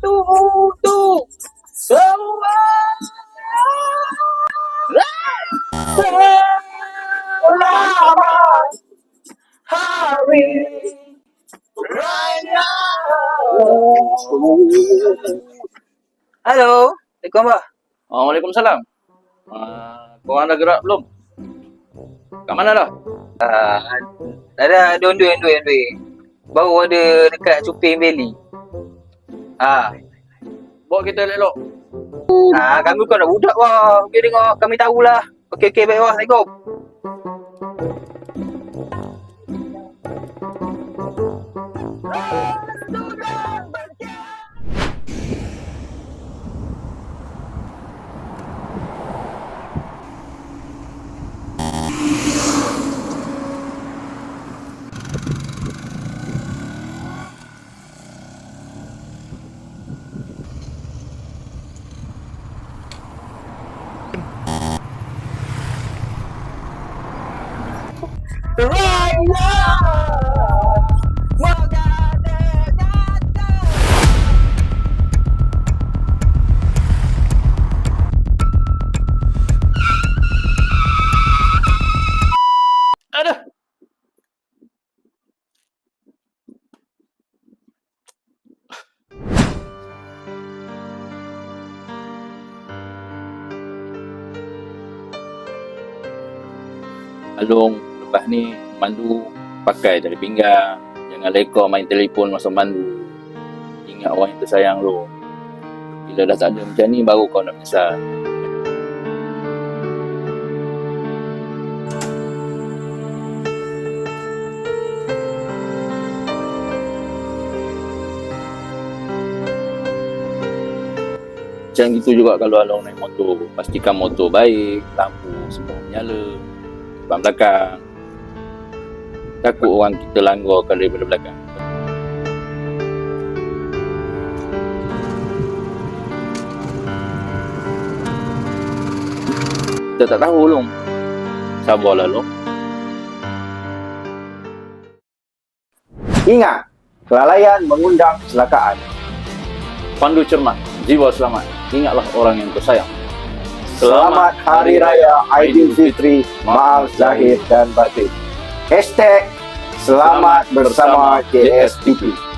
untuk semua. Selamat Hari Raya. Halo, Assalamualaikum Abah. Waalaikumsalam. Korang dah gerak belum? Kat mana dah? Ada on the way. Baru ada dekat Cuping Valley. Bawa kita elok. Kami bukan nak budak wah. Okey tengok, kami tahulah. Okey baik wah. Assalamualaikum. Raya Magada datang. Aduh. Alung, lepas ni mandu pakai dari pinggang. Jangan lekor main telefon masa mandu. Ingat orang yang tersayang lu. Bila dah tak ada macam ni baru kau nak menyesal. Macam gitu juga kalau Along naik motor. Pastikan motor baik, lampu semua menyala, depan belakang. Takut orang kita langgarkan daripada belakang. Kita tak tahu Long. Sabarlah Long. Ingat, kelalaian mengundang kecelakaan. Pandu cermat, jiwa selamat. Ingatlah orang yang tersayang. Selamat Hari Raya Aidilfitri, maaf zahir dan batin. #Selamat bersama JSTP.